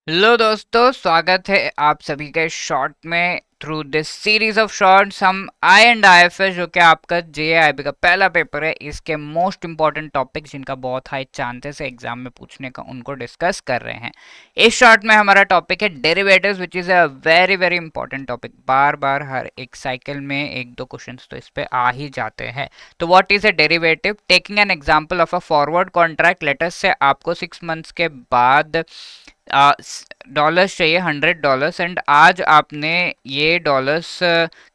Hello दोस्तों, स्वागत है आप सभी के शॉर्ट में। Through this series of shorts हम IND IFS जो कि आपका JIB का पहला पेपर है, इसके मोस्ट इंपॉर्टेंट टॉपिक जिनका बहुत हाई चांसेस है एग्जाम में पूछने का, उनको डिस्कस कर रहे हैं। इस शॉर्ट में हमारा टॉपिक है derivatives, which is a very very important topic. बार बार हर एक साइकिल में एक दो क्वेश्चंस तो इस पे आ ही जाते हैं। तो what is a derivative? Taking an example of a forward contract, let's say आपको 6 मंथ्स के बाद डॉलर्स चाहिए, $100, एंड आज आपने ये डॉलर्स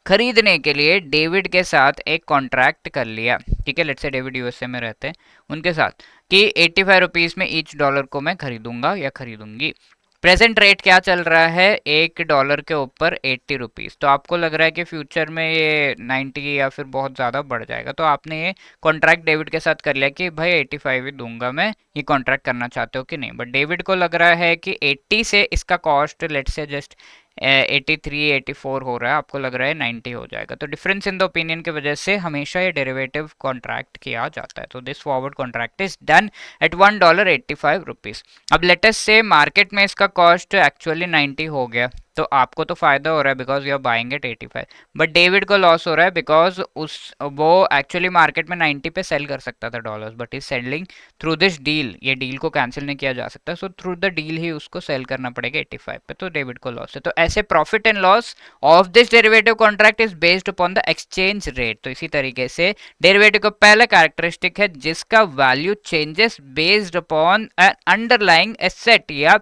खरीदने के लिए डेविड के साथ एक कॉन्ट्रैक्ट कर लिया। ठीक है, लेट्स से डेविड USA में रहते हैं, उनके साथ कि 85 रुपीज में ईच डॉलर को मैं खरीदूंगा या खरीदूंगी। प्रेजेंट रेट क्या चल रहा है? $1 के ऊपर 80 रुपीज। तो आपको लग रहा है कि फ्यूचर में ये 90 या फिर बहुत ज़्यादा बढ़ जाएगा, तो आपने ये कॉन्ट्रैक्ट डेविड के साथ कर लिया कि भाई 85 ही दूंगा मैं, ये कॉन्ट्रैक्ट करना चाहते हो कि नहीं। बट डेविड को लग रहा है कि 80 से इसका कॉस्ट लेट्स से जस्ट 83 84 हो रहा है, आपको लग रहा है 90 हो जाएगा। तो डिफरेंस इन द ओपिनियन की वजह से हमेशा ये डेरिवेटिव कॉन्ट्रैक्ट किया जाता है। तो this forward contract is done at $1.85। अब लेटेस्ट से मार्केट में इसका कॉस्ट एक्चुअली 90 हो गया, तो आपको तो फायदा हो रहा है because you are buying at 85, but David को लॉस हो रहा है बिकॉज उस वो एक्चुअली मार्केट में 90 पे सेल कर सकता था dollars, but is selling through this deal. ये डील को कैंसिल नहीं किया जा सकता, सो थ्रू द डील ही उसको सेल करना पड़ेगा 85 पे, तो डेविड को लॉस है। तो ऐसे profit and loss of this derivative contract is based upon the exchange rate. तो इसी तरीके से डेरिवेटिव का पहला कैरेक्टरिस्टिक है जिसका value changes based upon N underlying asset, या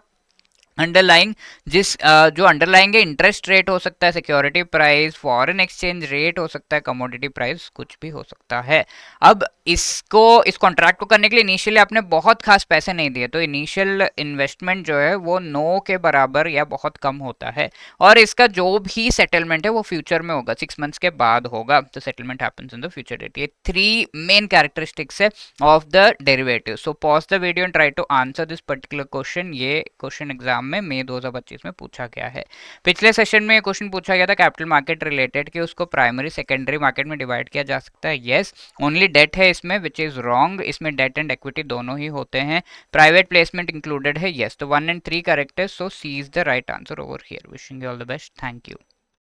अंडरलाइंग जो अंडरलाइंग है, इंटरेस्ट रेट हो सकता है, security price, foreign exchange rate हो सकता है, कमोडिटी प्राइस, कुछ भी हो सकता है। अब इस कॉन्ट्रैक्ट को करने के लिए इनिशियली आपने बहुत खास पैसे नहीं दिए, तो इनिशियल इन्वेस्टमेंट जो है वो नो के बराबर या बहुत कम होता है, और इसका जो भी सेटलमेंट है वो फ्यूचर में होगा, 6 मंथ्स के बाद होगा। तो settlement happens in the future date. ये 3 मेन कैरेक्टरिस्टिक्स है of the derivative. So pause the video and try to answer this particular question. ये क्वेश्चन एग्जाम में मई 2025 में पूछा गया है। पिछले सेशन में क्वेश्चन पूछा गया था कैपिटल मार्केट रिलेटेड कि उसको प्राइमरी सेकेंडरी मार्केट में डिवाइड किया जा सकता है। यस, ओनली डेट है इसमें, विच इज रॉन्ग। इसमें डेट एंड इक्विटी दोनों ही होते हैं। प्राइवेट प्लेसमेंट इंक्लूडेड है। यस, तो 1 and 3 करेक्ट है, so C is the right answer over here. Wishing you all the best, thank you.